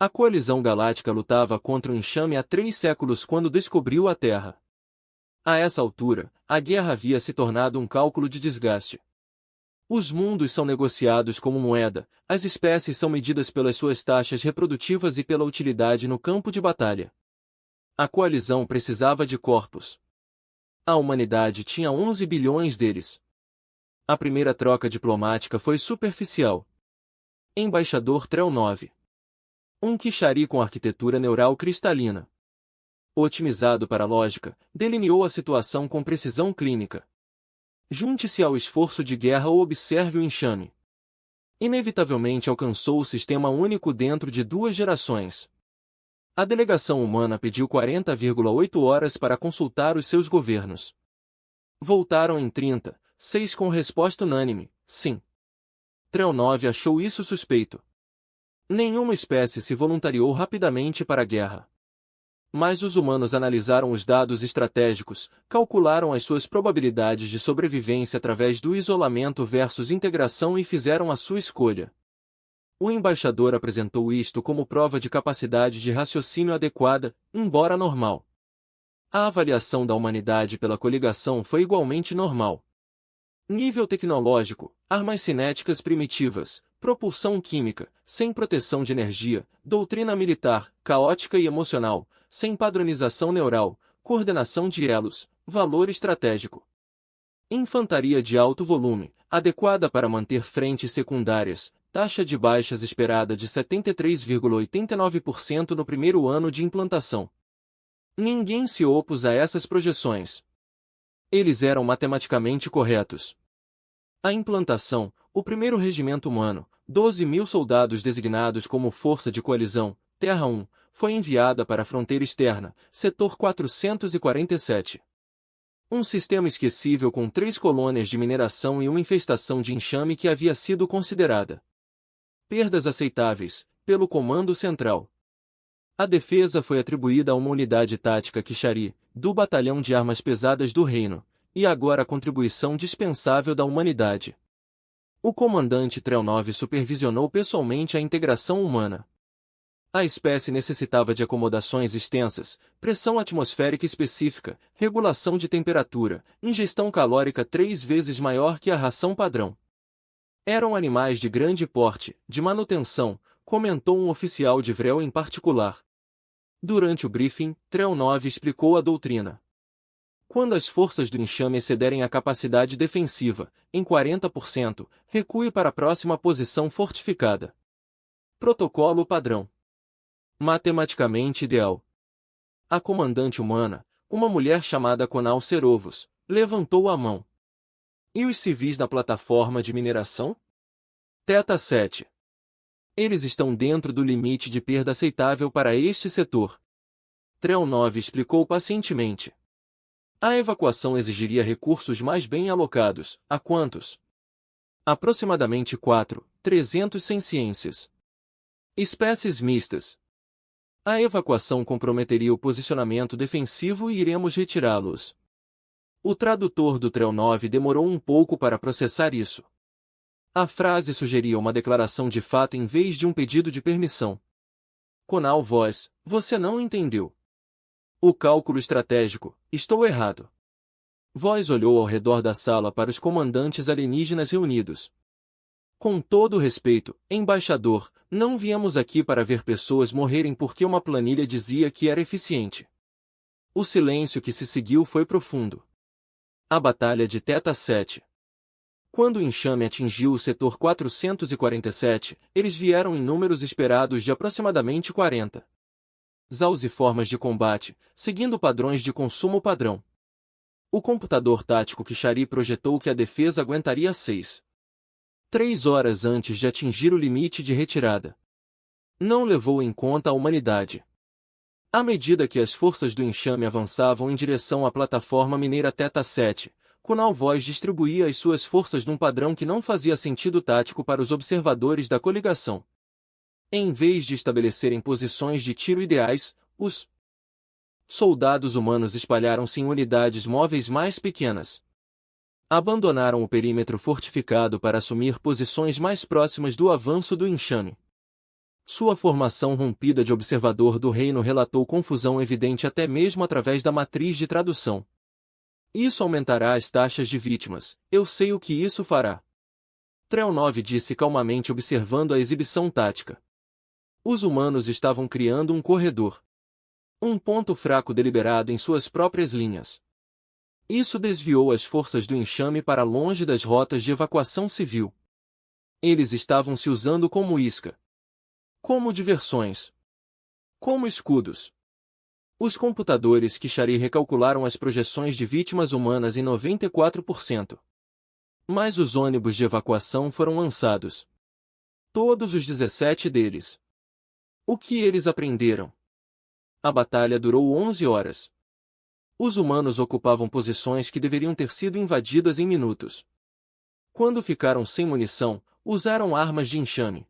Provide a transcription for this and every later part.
A coalizão galáctica lutava contra o enxame há 3 séculos quando descobriu a Terra. A essa altura, a guerra havia se tornado um cálculo de desgaste. Os mundos são negociados como moeda, as espécies são medidas pelas suas taxas reprodutivas e pela utilidade no campo de batalha. A coalizão precisava de corpos. A humanidade tinha 11 bilhões deles. A primeira troca diplomática foi superficial. Embaixador Trell 9. Um Kishari com arquitetura neural cristalina. Otimizado para a lógica, delineou a situação com precisão clínica. Junte-se ao esforço de guerra ou observe o enxame. Inevitavelmente alcançou o sistema único dentro de 2 gerações. A delegação humana pediu 40,8 horas para consultar os seus governos. Voltaram em 36 com resposta unânime, sim. Trell 9 achou isso suspeito. Nenhuma espécie se voluntariou rapidamente para a guerra. Mas os humanos analisaram os dados estratégicos, calcularam as suas probabilidades de sobrevivência através do isolamento versus integração e fizeram a sua escolha. O embaixador apresentou isto como prova de capacidade de raciocínio adequada, embora normal. A avaliação da humanidade pela coligação foi igualmente normal. Nível tecnológico, armas cinéticas primitivas, propulsão química, sem proteção de energia, doutrina militar, caótica e emocional, sem padronização neural, coordenação de elos, valor estratégico. Infantaria de alto volume, adequada para manter frentes secundárias, taxa de baixas esperada de 73,89% no primeiro ano de implantação. Ninguém se opôs a essas projeções. Eles eram matematicamente corretos. A implantação, o primeiro regimento humano, 12.000 soldados designados como força de coalizão, Terra 1, foi enviada para a fronteira externa, setor 447. Um sistema esquecível com 3 colônias de mineração e uma infestação de enxame que havia sido considerada. Perdas aceitáveis, pelo Comando Central. A defesa foi atribuída a uma unidade tática Kishari, do Batalhão de Armas Pesadas do Reino, e agora a contribuição dispensável da humanidade. O comandante Trell 9 supervisionou pessoalmente a integração humana. A espécie necessitava de acomodações extensas, pressão atmosférica específica, regulação de temperatura, ingestão calórica 3 vezes maior que a ração padrão. Eram animais de grande porte, de manutenção, comentou um oficial de Vrel em particular. Durante o briefing, Trell 9 explicou a doutrina. Quando as forças do enxame excederem a capacidade defensiva, em 40%, recue para a próxima posição fortificada. Protocolo padrão. Matematicamente ideal. A comandante humana, uma mulher chamada Conal Serovos, levantou a mão. E os civis na plataforma de mineração? Teta 7. Eles estão dentro do limite de perda aceitável para este setor. Trell 9 explicou pacientemente. A evacuação exigiria recursos mais bem alocados. A quantos? Aproximadamente 300 sem ciências. Espécies mistas. A evacuação comprometeria o posicionamento defensivo e iremos retirá-los. O tradutor do Trell 9 demorou um pouco para processar isso. A frase sugeria uma declaração de fato em vez de um pedido de permissão. Conal voz, você não entendeu. O cálculo estratégico, estou errado. Voz olhou ao redor da sala para os comandantes alienígenas reunidos. Com todo respeito, embaixador, não viemos aqui para ver pessoas morrerem porque uma planilha dizia que era eficiente. O silêncio que se seguiu foi profundo. A Batalha de Teta 7. Quando o enxame atingiu o setor 447, eles vieram em números esperados de aproximadamente 40. Zaus e formas de combate, seguindo padrões de consumo padrão. O computador tático Kishari projetou que a defesa aguentaria 3 horas antes de atingir o limite de retirada. Não levou em conta a humanidade. À medida que as forças do enxame avançavam em direção à plataforma mineira Teta 7, Conal Voz distribuía as suas forças num padrão que não fazia sentido tático para os observadores da coligação. Em vez de estabelecerem posições de tiro ideais, os soldados humanos espalharam-se em unidades móveis mais pequenas. Abandonaram o perímetro fortificado para assumir posições mais próximas do avanço do enxame. Sua formação rompida de observador do reino relatou confusão evidente até mesmo através da matriz de tradução. Isso aumentará as taxas de vítimas, eu sei o que isso fará. Trell-9 disse calmamente observando a exibição tática. Os humanos estavam criando um corredor. Um ponto fraco deliberado em suas próprias linhas. Isso desviou as forças do enxame para longe das rotas de evacuação civil. Eles estavam se usando como isca. Como diversões. Como escudos. Os computadores Kishari recalcularam as projeções de vítimas humanas em 94%. Mas os ônibus de evacuação foram lançados. Todos os 17 deles. O que eles aprenderam? A batalha durou 11 horas. Os humanos ocupavam posições que deveriam ter sido invadidas em minutos. Quando ficaram sem munição, usaram armas de enxame.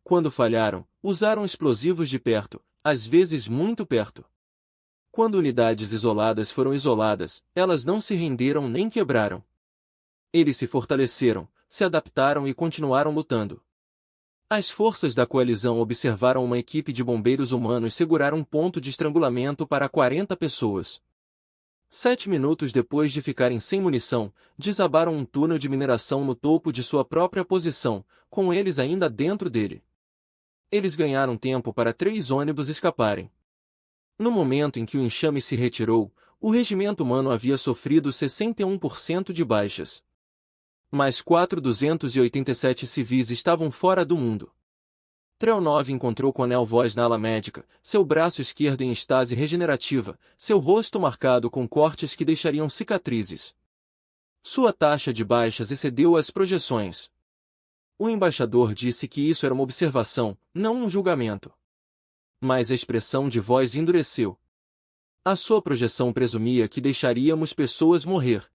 Quando falharam, usaram explosivos de perto, às vezes muito perto. Quando unidades isoladas foram isoladas, elas não se renderam nem quebraram. Eles se fortaleceram, se adaptaram e continuaram lutando. As forças da coalizão observaram uma equipe de bombeiros humanos segurar um ponto de estrangulamento para 40 pessoas. 7 minutos depois de ficarem sem munição, desabaram um túnel de mineração no topo de sua própria posição, com eles ainda dentro dele. Eles ganharam tempo para 3 ônibus escaparem. No momento em que o enxame se retirou, o regimento humano havia sofrido 61% de baixas. Mais 487 civis estavam fora do mundo. Trell-9 encontrou Conel Voz na ala médica, seu braço esquerdo em estase regenerativa, seu rosto marcado com cortes que deixariam cicatrizes. Sua taxa de baixas excedeu as projeções. O embaixador disse que isso era uma observação, não um julgamento. Mas a expressão de Voz endureceu. A sua projeção presumia que deixaríamos pessoas morrer.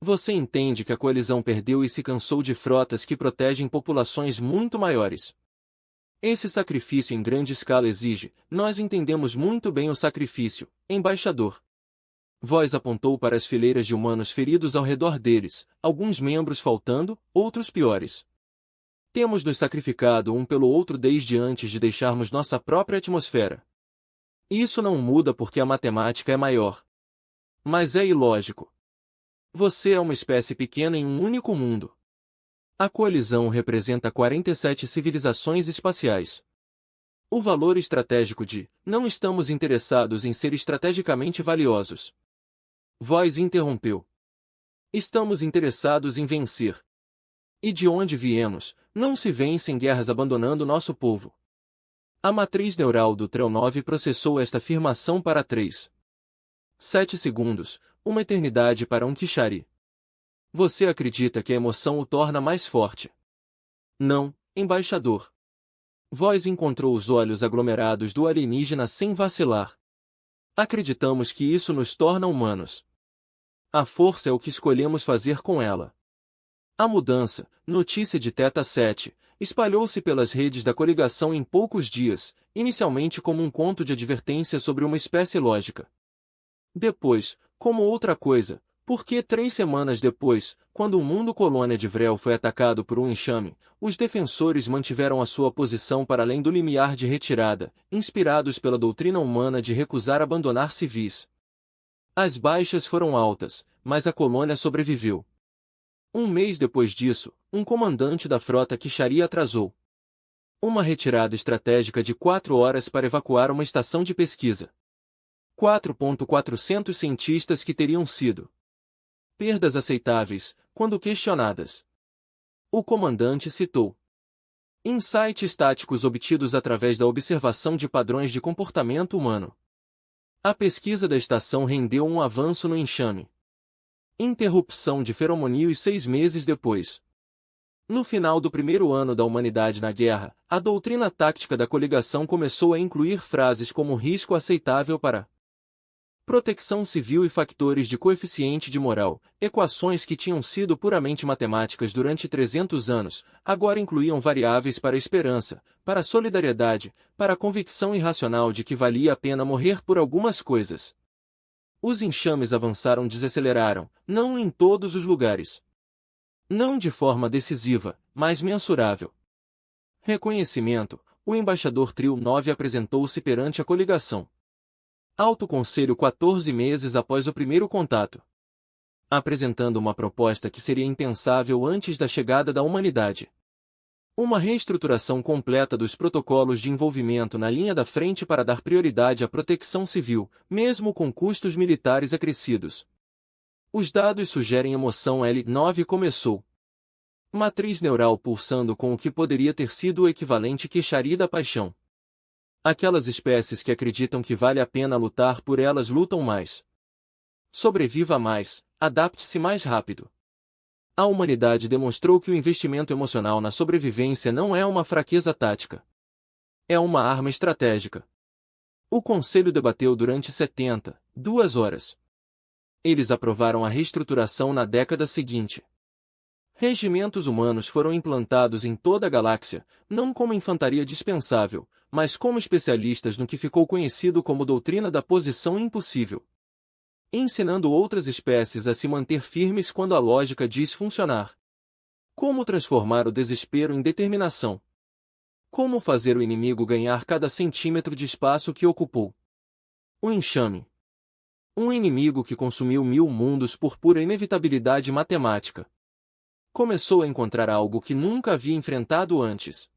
Você entende que a coalizão perdeu e se cansou de frotas que protegem populações muito maiores. Esse sacrifício em grande escala exige, nós entendemos muito bem o sacrifício, embaixador. Voz apontou para as fileiras de humanos feridos ao redor deles, alguns membros faltando, outros piores. Temos nos sacrificado um pelo outro desde antes de deixarmos nossa própria atmosfera. Isso não muda porque a matemática é maior. Mas é ilógico. Você é uma espécie pequena em um único mundo. A coalizão representa 47 civilizações espaciais. O valor estratégico de não estamos interessados em ser estrategicamente valiosos. Voz interrompeu. Estamos interessados em vencer. E de onde viemos, não se vence em guerras abandonando nosso povo. A matriz neural do Trell-9 processou esta afirmação para 7 segundos, uma eternidade para um Kishari. Você acredita que a emoção o torna mais forte? Não, embaixador. Voz encontrou os olhos aglomerados do alienígena sem vacilar. Acreditamos que isso nos torna humanos. A força é o que escolhemos fazer com ela. A mudança, notícia de Theta 7, espalhou-se pelas redes da coligação em poucos dias, inicialmente como um conto de advertência sobre uma espécie lógica. Depois, como outra coisa, porque 3 semanas depois, quando o mundo colônia de Vrel foi atacado por um enxame, os defensores mantiveram a sua posição para além do limiar de retirada, inspirados pela doutrina humana de recusar abandonar civis. As baixas foram altas, mas a colônia sobreviveu. Um mês depois disso, um comandante da frota Kishari atrasou uma retirada estratégica de 4 horas para evacuar uma estação de pesquisa. 4.400 cientistas que teriam sido perdas aceitáveis, quando questionadas. O comandante citou insights táticos obtidos através da observação de padrões de comportamento humano. A pesquisa da estação rendeu um avanço no enxame. Interrupção de feromonio e 6 meses depois. No final do primeiro ano da humanidade na guerra, a doutrina tática da coligação começou a incluir frases como risco aceitável para proteção civil e factores de coeficiente de moral, equações que tinham sido puramente matemáticas durante 300 anos, agora incluíam variáveis para a esperança, para a solidariedade, para a convicção irracional de que valia a pena morrer por algumas coisas. Os enxames avançaram desaceleraram, não em todos os lugares. Não de forma decisiva, mas mensurável. Reconhecimento, o embaixador Trio 9 apresentou-se perante a coligação. Alto Conselho 14 meses após o primeiro contato. Apresentando uma proposta que seria impensável antes da chegada da humanidade. Uma reestruturação completa dos protocolos de envolvimento na linha da frente para dar prioridade à proteção civil, mesmo com custos militares acrescidos. Os dados sugerem emoção L9 começou. Matriz neural pulsando com o que poderia ter sido o equivalente queixaria da paixão. Aquelas espécies que acreditam que vale a pena lutar por elas lutam mais. Sobreviva mais, adapte-se mais rápido. A humanidade demonstrou que o investimento emocional na sobrevivência não é uma fraqueza tática. É uma arma estratégica. O Conselho debateu durante 72 horas. Eles aprovaram a reestruturação na década seguinte. Regimentos humanos foram implantados em toda a galáxia, não como infantaria dispensável, mas como especialistas no que ficou conhecido como doutrina da posição impossível. Ensinando outras espécies a se manter firmes quando a lógica diz funcionar. Como transformar o desespero em determinação. Como fazer o inimigo ganhar cada centímetro de espaço que ocupou. O enxame. Um inimigo que consumiu 1000 mundos por pura inevitabilidade matemática. Começou a encontrar algo que nunca havia enfrentado antes.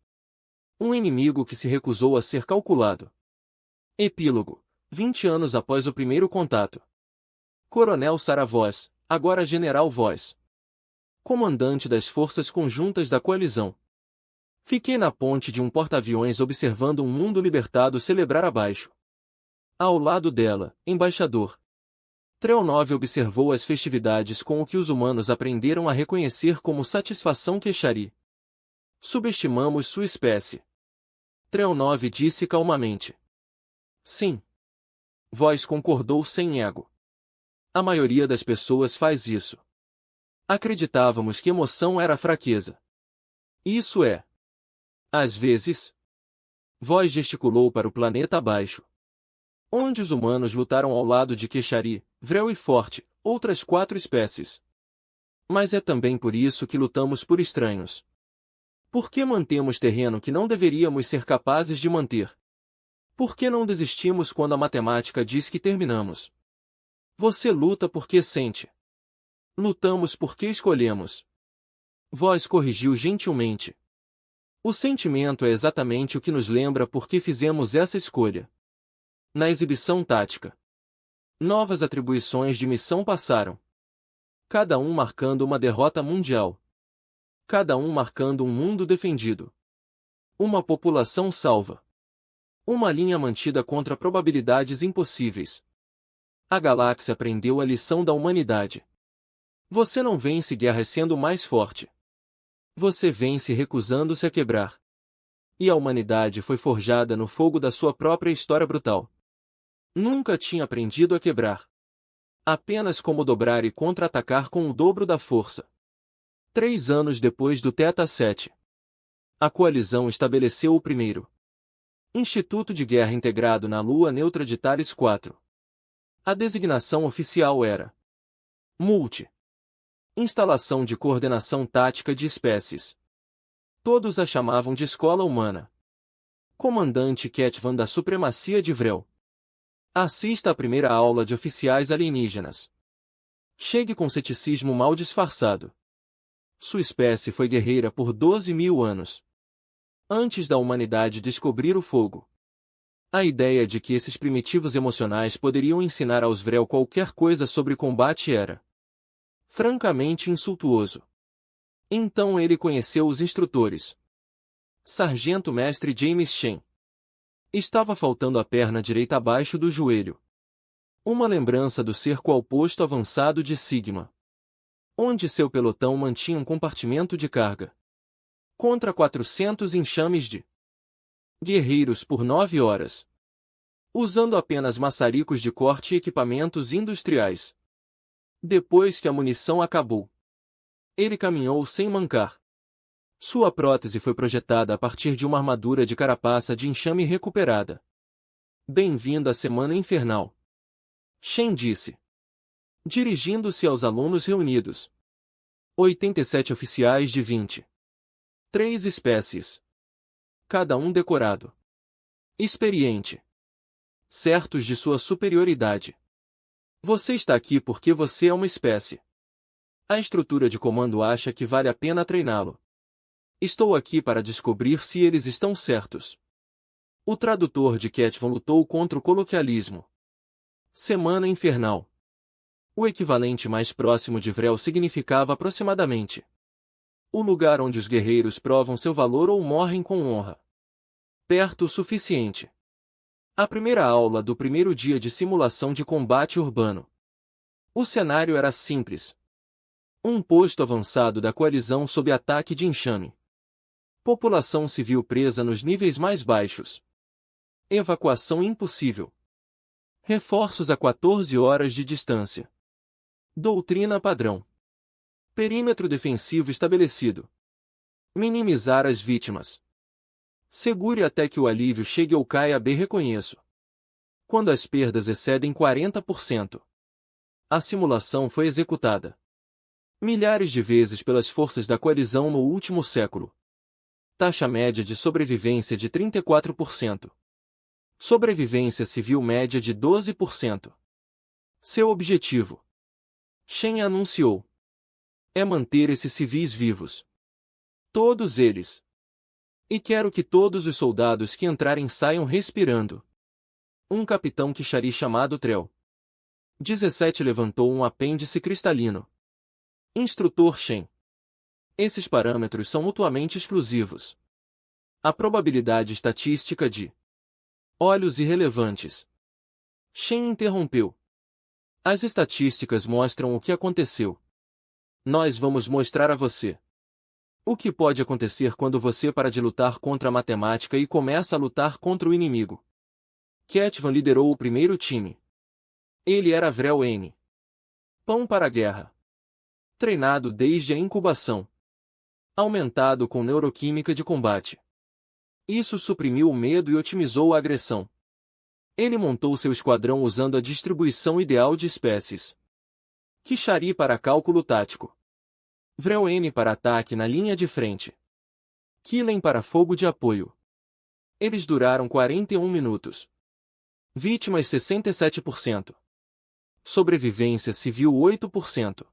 Um inimigo que se recusou a ser calculado. Epílogo. 20 anos após o primeiro contato. Coronel Sarah Voss, agora General Voss. Comandante das forças conjuntas da coalizão. Fiquei na ponte de um porta-aviões observando um mundo libertado celebrar abaixo. Ao lado dela, embaixador. Treo 9 observou as festividades com o que os humanos aprenderam a reconhecer como satisfação queixari. Subestimamos sua espécie. Treo 9 disse calmamente. Sim. Voss concordou sem ego. A maioria das pessoas faz isso. Acreditávamos que emoção era fraqueza. Isso é. Às vezes. Voss gesticulou para o planeta abaixo. Onde os humanos lutaram ao lado de Queixari, Vrel e Forte, outras 4 espécies. Mas é também por isso que lutamos por estranhos. Por que mantemos terreno que não deveríamos ser capazes de manter? Por que não desistimos quando a matemática diz que terminamos? Você luta porque sente. Lutamos porque escolhemos. Voss corrigiu gentilmente. O sentimento é exatamente o que nos lembra por que fizemos essa escolha. Na exibição tática. Novas atribuições de missão passaram. Cada um marcando uma derrota mundial. Cada um marcando um mundo defendido. Uma população salva. Uma linha mantida contra probabilidades impossíveis. A galáxia aprendeu a lição da humanidade. Você não vence guerras sendo mais forte. Você vence recusando-se a quebrar. E a humanidade foi forjada no fogo da sua própria história brutal. Nunca tinha aprendido a quebrar. Apenas como dobrar e contra-atacar com o dobro da força. 3 anos depois do Theta 7. A coalizão estabeleceu o primeiro Instituto de Guerra Integrado na Lua Neutra de Tares 4. A designação oficial era Multi. Instalação de Coordenação Tática de Espécies. Todos a chamavam de Escola Humana. Comandante Ketvan da Supremacia de Vrel. Assista à primeira aula de oficiais alienígenas. Chegue com ceticismo mal disfarçado. Sua espécie foi guerreira por 12.000 anos. Antes da humanidade descobrir o fogo. A ideia de que esses primitivos emocionais poderiam ensinar aos Vrel qualquer coisa sobre combate era francamente insultuoso. Então ele conheceu os instrutores. Sargento Mestre James Shen. Estava faltando a perna direita abaixo do joelho. Uma lembrança do cerco ao posto avançado de Sigma. Onde seu pelotão mantinha um compartimento de carga. Contra 400 enxames de guerreiros por 9 horas. Usando apenas maçaricos de corte e equipamentos industriais. Depois que a munição acabou, ele caminhou sem mancar. Sua prótese foi projetada a partir de uma armadura de carapaça de enxame recuperada. Bem-vindo à Semana Infernal. Shen disse. Dirigindo-se aos alunos reunidos. 87 oficiais de 20. 3 espécies. cada um decorado, experiente, certos de sua superioridade. Você está aqui porque você é uma espécie. A estrutura de comando acha que vale a pena treiná-lo. Estou aqui para descobrir se eles estão certos. O tradutor de Ketvan lutou contra o coloquialismo. Semana infernal. O equivalente mais próximo de Vrel significava aproximadamente o lugar onde os guerreiros provam seu valor ou morrem com honra. Perto o suficiente. A primeira aula do primeiro dia de simulação de combate urbano. O cenário era simples. Um posto avançado da coalizão sob ataque de enxame. População civil presa nos níveis mais baixos. Evacuação impossível. Reforços a 14 horas de distância. Doutrina padrão. Perímetro defensivo estabelecido. Minimizar as vítimas. Segure até que o alívio chegue ou caia. Reconheço. Quando as perdas excedem 40%. A simulação foi executada milhares de vezes pelas forças da coalizão no último século. Taxa média de sobrevivência de 34%. Sobrevivência civil média de 12%. Seu objetivo, Shen anunciou, é manter esses civis vivos. Todos eles. E quero que todos os soldados que entrarem saiam respirando. Um capitão Kishari chamado Trell 17 levantou um apêndice cristalino. Instrutor Shen. Esses parâmetros são mutuamente exclusivos. A probabilidade estatística de olhos irrelevantes. Shen interrompeu. As estatísticas mostram o que aconteceu. Nós vamos mostrar a você o que pode acontecer quando você para de lutar contra a matemática e começa a lutar contra o inimigo. Ketvan liderou o primeiro time. Ele era Vrel N. Pão para a guerra. Treinado desde a incubação. Aumentado com neuroquímica de combate. Isso suprimiu o medo e otimizou a agressão. Ele montou seu esquadrão usando a distribuição ideal de espécies. Kishari para cálculo tático. Vrel N para ataque na linha de frente. Killen para fogo de apoio. Eles duraram 41 minutos. Vítimas 67%. Sobrevivência civil 8%.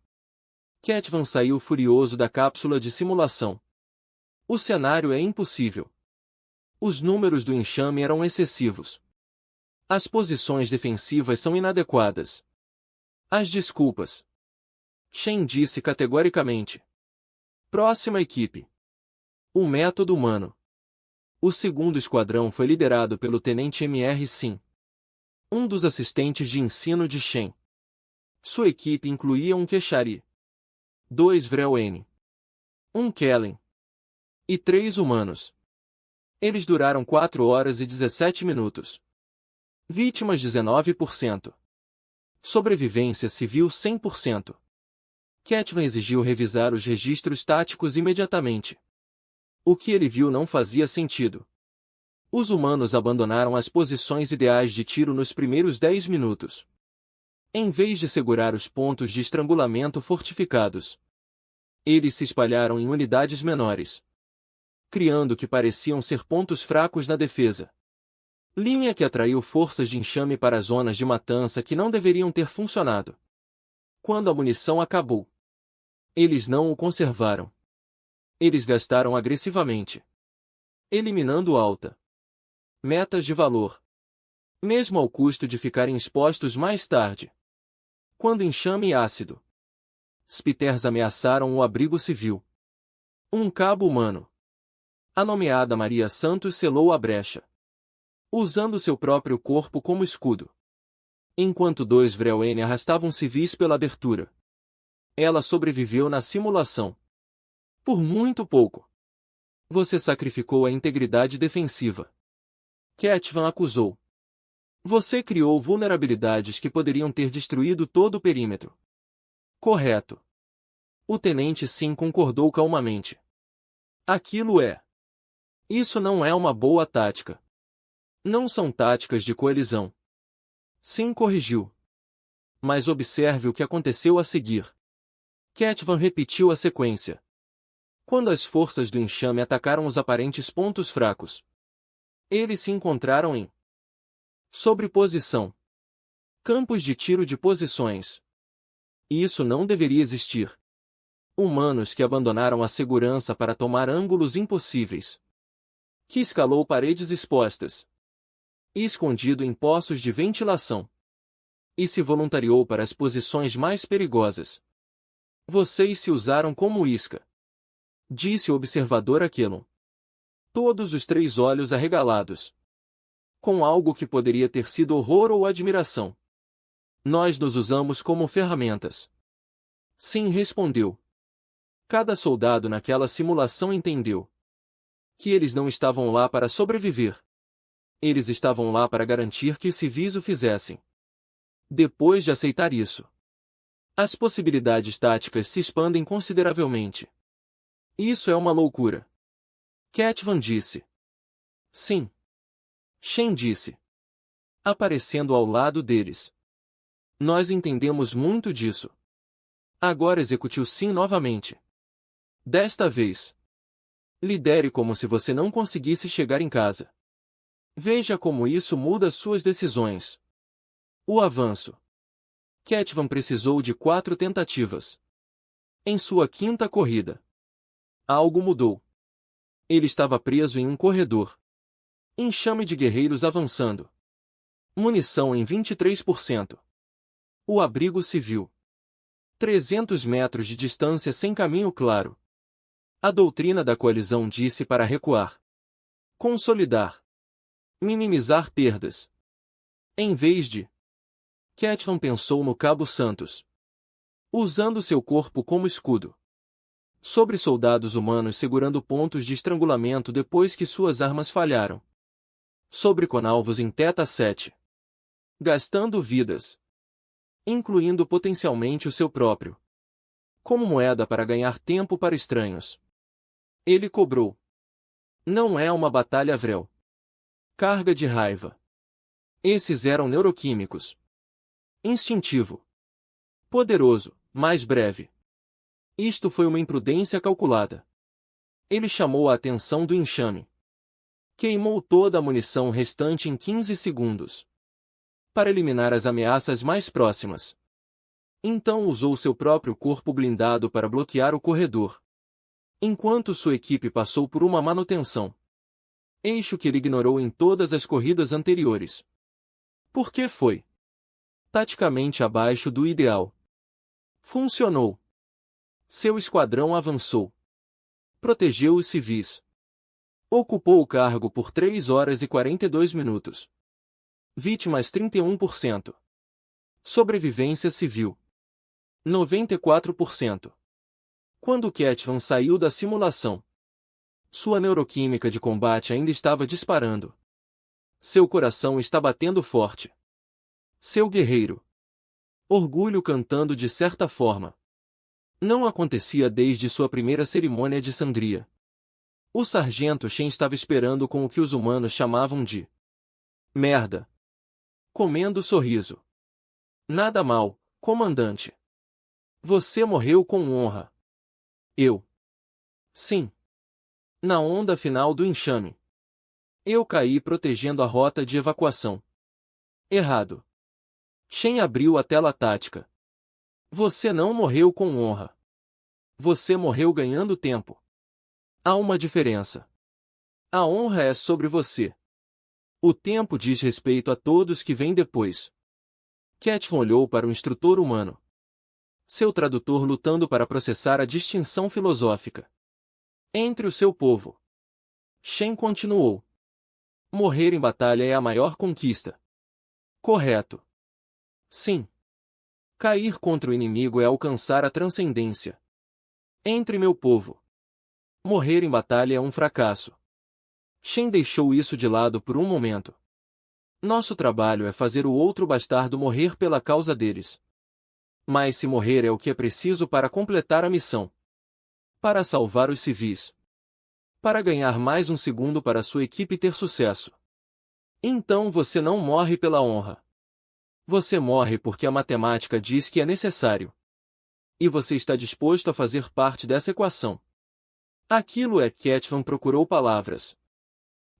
Ketvan saiu furioso da cápsula de simulação. O cenário é impossível. Os números do enxame eram excessivos. As posições defensivas são inadequadas. As desculpas. Shen disse categoricamente. Próxima equipe. O método humano. O segundo esquadrão foi liderado pelo tenente Mr. Sim, um dos assistentes de ensino de Shen. Sua equipe incluía um Keshari, 2 Vrel N, um Kellen e 3 humanos. Eles duraram 4 horas e 17 minutos. Vítimas 19%. Sobrevivência civil 100%. Ketvan exigiu revisar os registros táticos imediatamente. O que ele viu não fazia sentido. Os humanos abandonaram as posições ideais de tiro nos primeiros 10 minutos. Em vez de segurar os pontos de estrangulamento fortificados, eles se espalharam em unidades menores, criando o que pareciam ser pontos fracos na defesa. Linha que atraiu forças de enxame para zonas de matança que não deveriam ter funcionado. Quando a munição acabou, eles não o conservaram. Eles gastaram agressivamente, eliminando alta metas de valor, mesmo ao custo de ficarem expostos mais tarde. Quando enxame e ácido Spitters ameaçaram o abrigo civil. Um cabo humano, a nomeada Maria Santos, selou a brecha, usando seu próprio corpo como escudo. Enquanto 2 Vrel N arrastavam civis pela abertura, ela sobreviveu na simulação. Por muito pouco. Você sacrificou a integridade defensiva. Ketvan acusou. Você criou vulnerabilidades que poderiam ter destruído todo o perímetro. Correto. O tenente Sim concordou calmamente. Aquilo é. Isso não é uma boa tática. Não são táticas de coalizão. Sim corrigiu. Mas observe o que aconteceu a seguir. Ketvan repetiu a sequência. Quando as forças do enxame atacaram os aparentes pontos fracos, Eles se encontraram em sobreposição. Campos de tiro de posições. Isso não deveria existir. Humanos que abandonaram a segurança para tomar ângulos impossíveis. Que escalou paredes expostas. E escondido em poços de ventilação. E se voluntariou para as posições mais perigosas. Vocês se usaram como isca. Disse o observador Aquelon. Todos os 3 olhos arregalados. Com algo que poderia ter sido horror ou admiração. Nós nos usamos como ferramentas. Sim, respondeu. Cada soldado naquela simulação entendeu que eles não estavam lá para sobreviver. Eles estavam lá para garantir que os civis o fizessem. Depois de aceitar isso, as possibilidades táticas se expandem consideravelmente. Isso é uma loucura. Ketvan disse. Sim. Shen disse. Aparecendo ao lado deles. Nós entendemos muito disso. Agora execute o sim novamente. Desta vez. Lidere como se você não conseguisse chegar em casa. Veja como isso muda suas decisões. O avanço. Ketvan precisou de 4 tentativas. Em sua 5ª corrida. Algo mudou. Ele estava preso em um corredor. Enxame de guerreiros avançando. Munição em 23%. O abrigo civil. 300 metros de distância sem caminho claro. A doutrina da coalizão disse para recuar. Consolidar. Minimizar perdas. Em vez de... Ketvan pensou no Cabo Santos. Usando seu corpo como escudo. Sobre soldados humanos segurando pontos de estrangulamento depois que suas armas falharam. Sobre conalvos em Teta 7. Gastando vidas. Incluindo potencialmente o seu próprio. Como moeda para ganhar tempo para estranhos. Ele cobrou. Não é uma batalha Vrel. Carga de raiva. Esses eram neuroquímicos. Instintivo. Poderoso, mais breve. Isto foi uma imprudência calculada. Ele chamou a atenção do enxame. Queimou toda a munição restante em 15 segundos. Para eliminar as ameaças mais próximas. Então usou seu próprio corpo blindado para bloquear o corredor. Enquanto sua equipe passou por uma manutenção. Eixo que ele ignorou em todas as corridas anteriores. Por que foi? Taticamente abaixo do ideal. Funcionou. Seu esquadrão avançou. Protegeu os civis. Ocupou o cargo por 3 horas e 42 minutos. Vítimas 31%. Sobrevivência civil. 94%. Quando Ketvan saiu da simulação, sua neuroquímica de combate ainda estava disparando. Seu coração está batendo forte. Seu guerreiro. Orgulho cantando de certa forma. Não acontecia desde sua primeira cerimônia de sangria. O sargento Shen estava esperando com o que os humanos chamavam de merda. Comendo sorriso. Nada mal, comandante. Você morreu com honra. Eu. Sim. Na onda final do enxame. Eu caí protegendo a rota de evacuação. Errado. Shen abriu a tela tática. Você não morreu com honra. Você morreu ganhando tempo. Há uma diferença. A honra é sobre você. O tempo diz respeito a todos que vêm depois. Ketvan olhou para o instrutor humano. Seu tradutor lutando para processar a distinção filosófica. Entre o seu povo. Shen continuou. Morrer em batalha é a maior conquista. Correto. Sim. Cair contra o inimigo é alcançar a transcendência. Entre meu povo. Morrer em batalha é um fracasso. Shen deixou isso de lado por um momento. Nosso trabalho é fazer o outro bastardo morrer pela causa deles. Mas se morrer é o que é preciso para completar a missão. Para salvar os civis. Para ganhar mais um segundo para sua equipe ter sucesso. Então você não morre pela honra. Você morre porque a matemática diz que é necessário. E você está disposto a fazer parte dessa equação. Aquilo é Ketvan procurou palavras.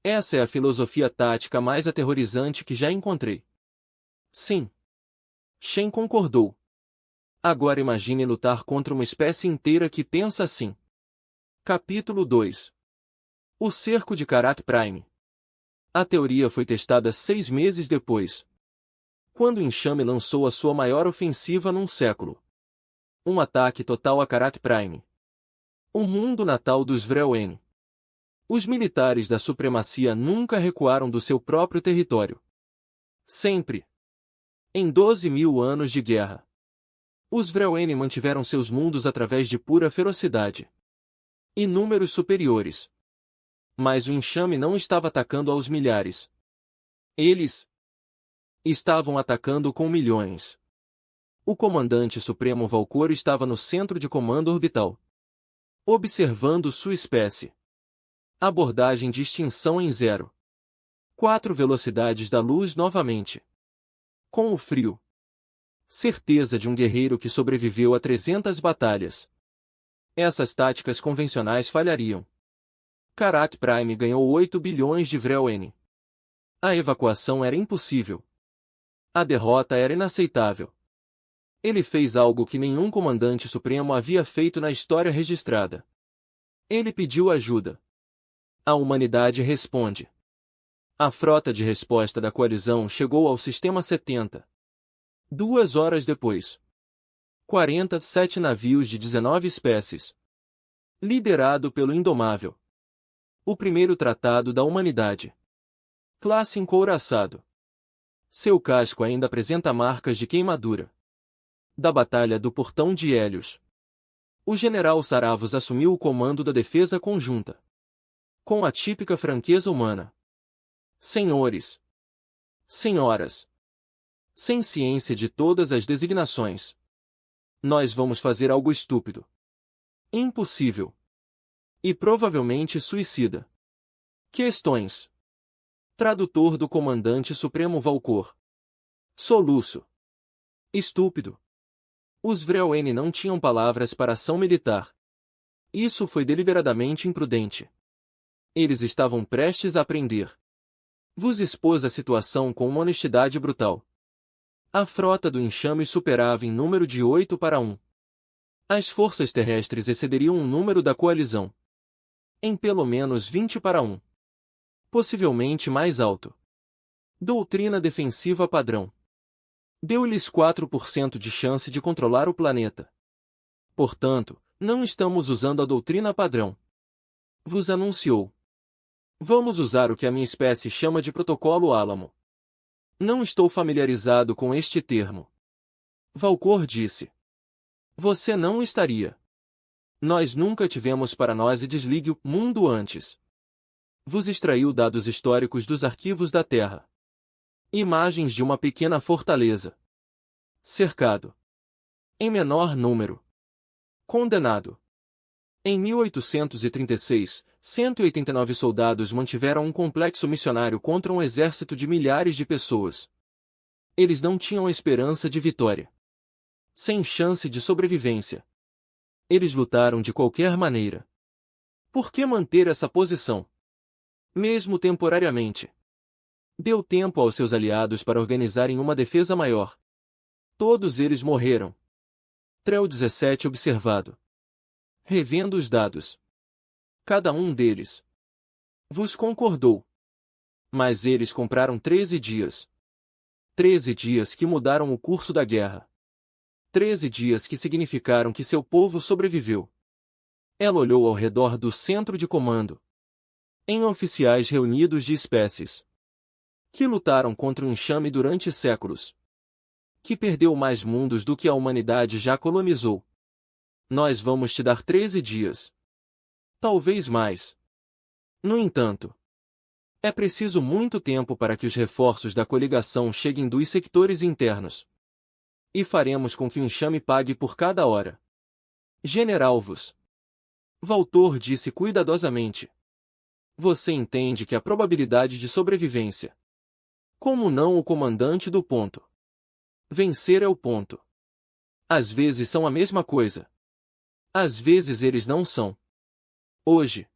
Essa é a filosofia tática mais aterrorizante que já encontrei. Sim. Shen concordou. Agora imagine lutar contra uma espécie inteira que pensa assim. Capítulo 2. O cerco de Karat Prime. A teoria foi testada 6 meses depois, quando o enxame lançou a sua maior ofensiva num século. Um ataque total a Karat Prime. O mundo natal dos Vrel'En. Os militares da supremacia nunca recuaram do seu próprio território. Sempre. Em 12.000 anos de guerra, os Vrel'En mantiveram seus mundos através de pura ferocidade e números superiores. Mas o enxame não estava atacando aos milhares. Eles estavam atacando com milhões. O comandante supremo Valcor estava no centro de comando orbital, observando sua espécie. Abordagem de extinção em 0,4 velocidades da luz novamente. Com o frio. Certeza de um guerreiro que sobreviveu a 300 batalhas. Essas táticas convencionais falhariam. Karat Prime ganhou 8 bilhões de Vrel'En. A evacuação era impossível. A derrota era inaceitável. Ele fez algo que nenhum comandante supremo havia feito na história registrada. Ele pediu ajuda. A humanidade responde. A frota de resposta da coalizão chegou ao Sistema 70. 2 horas depois. 47 navios de 19 espécies. Liderado pelo Indomável. O primeiro tratado da humanidade. Classe encouraçado. Seu casco ainda apresenta marcas de queimadura. Da Batalha do Portão de Hélios. O general Saravos assumiu o comando da defesa conjunta. Com a típica franqueza humana. Senhores. Senhoras. Sem ciência de todas as designações. Nós vamos fazer algo estúpido. Impossível. E provavelmente suicida. Questões. Tradutor do comandante supremo Valcor. Soluço. Estúpido. Os Vrel'En não tinham palavras para ação militar. Isso foi deliberadamente imprudente. Eles estavam prestes a aprender. Vos expôs a situação com uma honestidade brutal. A frota do enxame superava em número de 8-1. As forças terrestres excederiam o número da coalizão. Em pelo menos 20-1. Possivelmente mais alto. Doutrina defensiva padrão. Deu-lhes 4% de chance de controlar o planeta. Portanto, não estamos usando a doutrina padrão. Vos anunciou. Vamos usar o que a minha espécie chama de Protocolo Álamo. Não estou familiarizado com este termo. Valcor disse. Você não estaria. Nós nunca tivemos para nós e desligue o mundo antes. Vos extraiu dados históricos dos arquivos da Terra. Imagens de uma pequena fortaleza. Cercado. Em menor número. Condenado. Em 1836, 189 soldados mantiveram um complexo missionário contra um exército de milhares de pessoas. Eles não tinham esperança de vitória. Sem chance de sobrevivência. Eles lutaram de qualquer maneira. Por que manter essa posição? Mesmo temporariamente. Deu tempo aos seus aliados para organizarem uma defesa maior. Todos eles morreram. Trel 17 observado. Revendo os dados. Cada um deles. Vos concordou. Mas eles compraram 13 dias. 13 dias que mudaram o curso da guerra. 13 dias que significaram que seu povo sobreviveu. Ela olhou ao redor do centro de comando. Em oficiais reunidos de espécies. Que lutaram contra o enxame durante séculos. Que perdeu mais mundos do que a humanidade já colonizou. Nós vamos te dar 13 dias. Talvez mais. No entanto, é preciso muito tempo para que os reforços da coligação cheguem dos sectores internos. E faremos com que o enxame pague por cada hora. General Vos. Valtor disse cuidadosamente. Você entende que a probabilidade de sobrevivência. Como não o comandante do ponto. Vencer é o ponto. Às vezes são a mesma coisa. Às vezes eles não são. Hoje.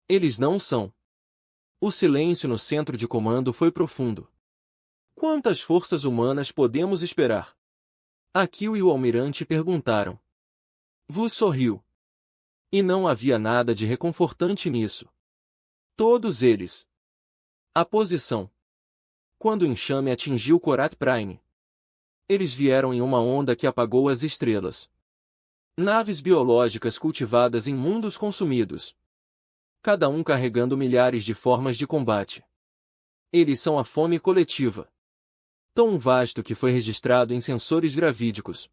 Eles não são. O silêncio no centro de comando foi profundo. Quantas forças humanas podemos esperar? Akio e o almirante perguntaram. Vu sorriu. E não havia nada de reconfortante nisso. Todos eles. A posição. Quando o enxame atingiu Korat Prime, eles vieram em uma onda que apagou as estrelas. Naves biológicas cultivadas em mundos consumidos. Cada um carregando milhares de formas de combate. Eles são a fome coletiva. Tão vasto que foi registrado em sensores gravídicos.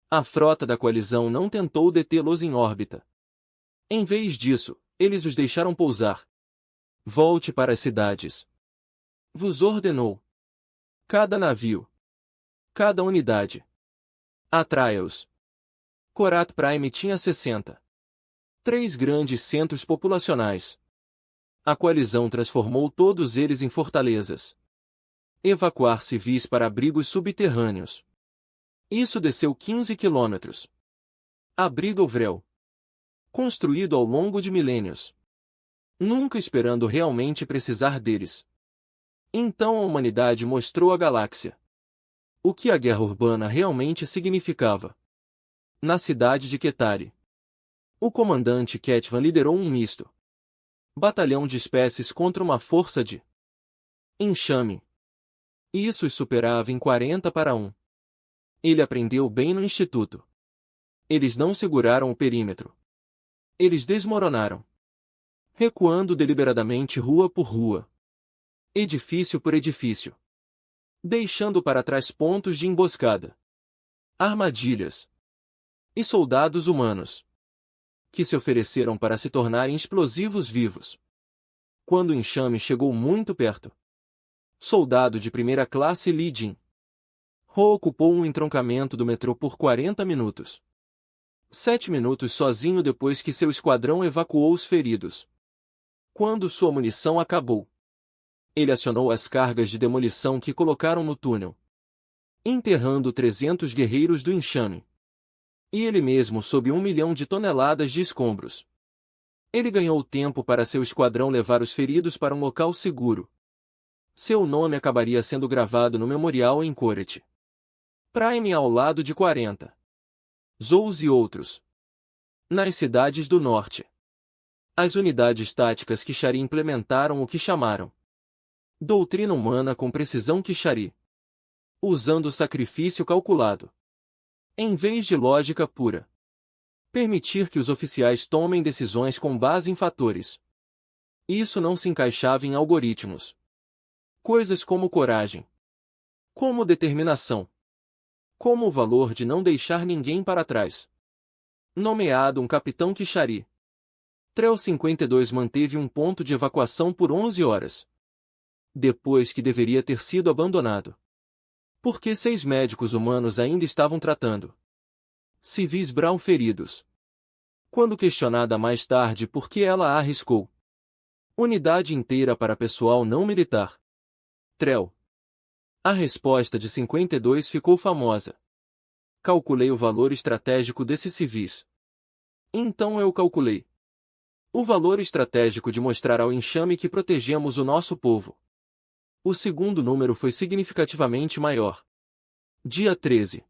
A frota da coalizão não tentou detê-los em órbita. Em vez disso, eles os deixaram pousar. Volte para as cidades. Vos ordenou. Cada navio. Cada unidade. Atraia-os. Korat Prime tinha 60. 3 grandes centros populacionais. A coalizão transformou todos eles em fortalezas. Evacuar civis para abrigos subterrâneos. Isso desceu 15 quilômetros. Abrigo Vrel. Construído ao longo de milênios. Nunca esperando realmente precisar deles. Então a humanidade mostrou à galáxia o que a guerra urbana realmente significava. Na cidade de Ketari, o comandante Ketvan liderou um misto batalhão de espécies contra uma força de enxame. Isso os superava em 40-1. Ele aprendeu bem no instituto. Eles não seguraram o perímetro. Eles desmoronaram. Recuando deliberadamente rua por rua. Edifício por edifício. Deixando para trás pontos de emboscada. Armadilhas. E soldados humanos. Que se ofereceram para se tornarem explosivos vivos. Quando o enxame chegou muito perto. Soldado de primeira classe Li Jin. Ho ocupou um entroncamento do metrô por 40 minutos. 7 minutos sozinho depois que seu esquadrão evacuou os feridos. Quando sua munição acabou, ele acionou as cargas de demolição que colocaram no túnel, enterrando 300 guerreiros do enxame. E ele mesmo sob 1 milhão de toneladas de escombros. Ele ganhou tempo para seu esquadrão levar os feridos para um local seguro. Seu nome acabaria sendo gravado no memorial em Koret Prime ao lado de 40. Zous e outros. Nas cidades do norte. As unidades táticas Kishari implementaram o que chamaram doutrina humana com precisão Kishari. Usando sacrifício calculado. Em vez de lógica pura. Permitir que os oficiais tomem decisões com base em fatores. Isso não se encaixava em algoritmos. Coisas como coragem. Como determinação. Como o valor de não deixar ninguém para trás. Nomeado um capitão Kishari. Trel 52 manteve um ponto de evacuação por 11 horas. Depois que deveria ter sido abandonado. Porque 6 médicos humanos ainda estavam tratando civis Brown feridos. Quando questionada mais tarde por que ela a arriscou. Unidade inteira para pessoal não militar. Trel. A resposta de 52 ficou famosa. Calculei o valor estratégico desses civis. Então eu calculei o valor estratégico de mostrar ao enxame que protegemos o nosso povo. O segundo número foi significativamente maior. Dia 13.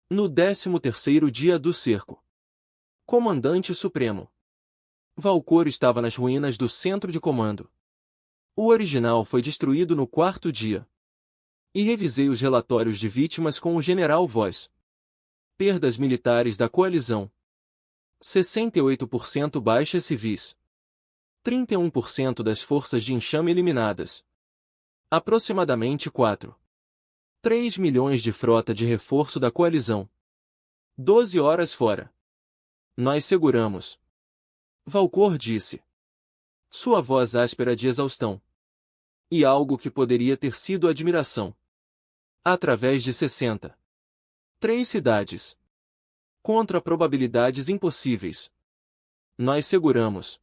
No 13º dia do cerco. Comandante Supremo. Valcor estava nas ruínas do centro de comando. O original foi destruído no 4º dia. E revisei os relatórios de vítimas com o general Voss. Perdas militares da coalizão. 68% baixas civis. 31% das forças de enxame eliminadas. Aproximadamente 3 milhões de frota de reforço da coalizão. 12 horas fora. Nós seguramos. Valcor disse. Sua voz áspera de exaustão. E algo que poderia ter sido admiração. Através de 3 cidades. Contra probabilidades impossíveis. Nós seguramos.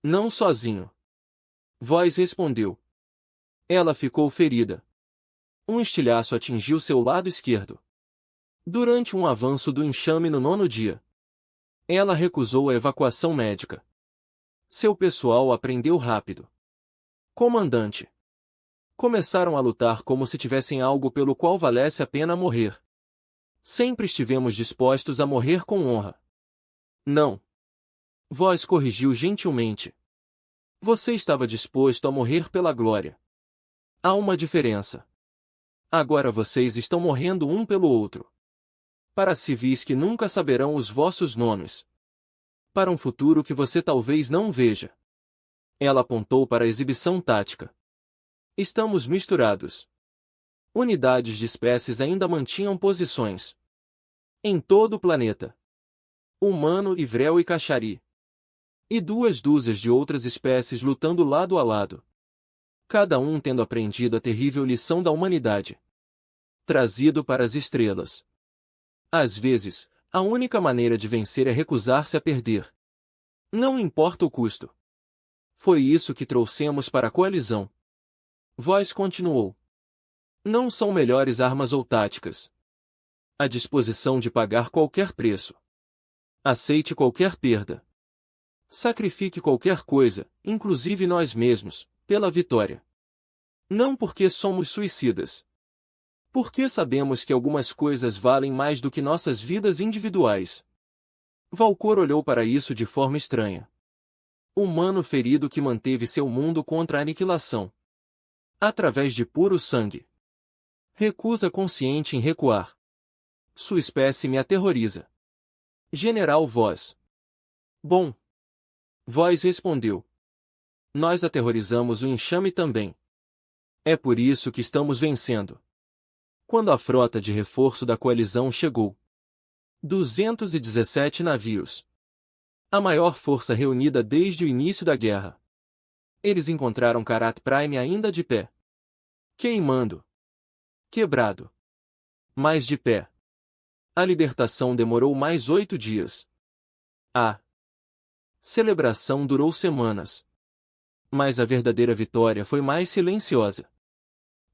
Não sozinho. Voz respondeu. Ela ficou ferida. Um estilhaço atingiu seu lado esquerdo. Durante um avanço do enxame no 9º dia. Ela recusou a evacuação médica. Seu pessoal aprendeu rápido. Comandante. Começaram a lutar como se tivessem algo pelo qual valesse a pena morrer. Sempre estivemos dispostos a morrer com honra. Não. Voz corrigiu gentilmente. Você estava disposto a morrer pela glória. Há uma diferença. Agora vocês estão morrendo um pelo outro. Para civis que nunca saberão os vossos nomes. Para um futuro que você talvez não veja. Ela apontou para a exibição tática. Estamos misturados. Unidades de espécies ainda mantinham posições. Em todo o planeta. Humano, Ivrel e Caxari. E 2 dúzias de outras espécies lutando lado a lado. Cada um tendo aprendido a terrível lição da humanidade. Trazido para as estrelas. Às vezes, a única maneira de vencer é recusar-se a perder. Não importa o custo. Foi isso que trouxemos para a coalizão. Voz continuou. Não são melhores armas ou táticas. A disposição de pagar qualquer preço. Aceite qualquer perda. Sacrifique qualquer coisa, inclusive nós mesmos, pela vitória. Não porque somos suicidas. Porque sabemos que algumas coisas valem mais do que nossas vidas individuais. Valcor olhou para isso de forma estranha. Humano ferido que manteve seu mundo contra a aniquilação. Através de puro sangue. Recusa consciente em recuar. Sua espécie me aterroriza. General Voz. Bom. Voz respondeu. Nós aterrorizamos o enxame também. É por isso que estamos vencendo. Quando a frota de reforço da coalizão chegou. 217 navios. A maior força reunida desde o início da guerra. Eles encontraram Karat Prime ainda de pé. Queimando. Quebrado. Mas de pé. A libertação demorou mais 8 dias. A celebração durou semanas. Mas a verdadeira vitória foi mais silenciosa.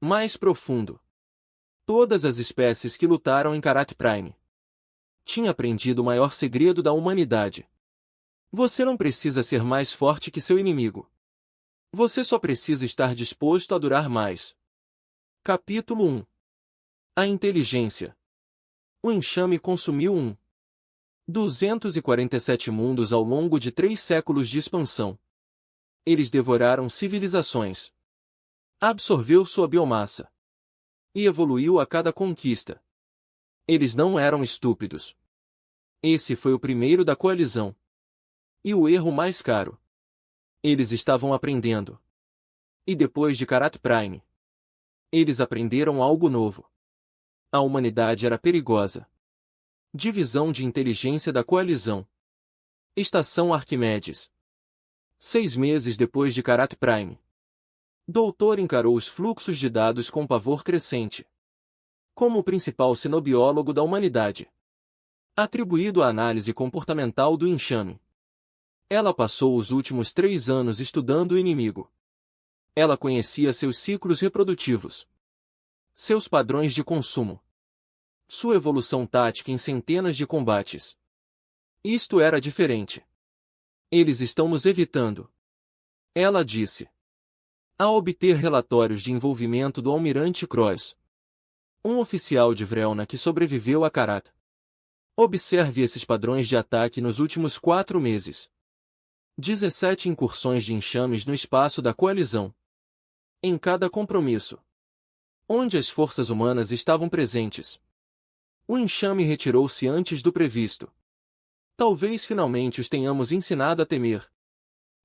Mais profundo. Todas as espécies que lutaram em Karat Prime tinham aprendido o maior segredo da humanidade. Você não precisa ser mais forte que seu inimigo. Você só precisa estar disposto a durar mais. Capítulo 1. A inteligência. O enxame consumiu 247 mundos ao longo de 3 séculos de expansão. Eles devoraram civilizações. Absorveu sua biomassa. E evoluiu a cada conquista. Eles não eram estúpidos. Esse foi o primeiro da coalizão. E o erro mais caro. Eles estavam aprendendo. E depois de Karat Prime, eles aprenderam algo novo. A humanidade era perigosa. Divisão de inteligência da coalizão. Estação Arquimedes. 6 meses depois de Karat Prime. Doutor encarou os fluxos de dados com pavor crescente. Como o principal sinobiólogo da humanidade. Atribuído à análise comportamental do enxame. Ela passou os últimos 3 anos estudando o inimigo. Ela conhecia seus ciclos reprodutivos. Seus padrões de consumo. Sua evolução tática em centenas de combates. Isto era diferente. Eles estão nos evitando. Ela disse. A obter relatórios de envolvimento do almirante Cross. Um oficial de Vrelna que sobreviveu a Karat. Observe esses padrões de ataque nos últimos 4 meses. 17 incursões de enxames no espaço da coalizão. Em cada compromisso. Onde as forças humanas estavam presentes. O enxame retirou-se antes do previsto. Talvez finalmente os tenhamos ensinado a temer.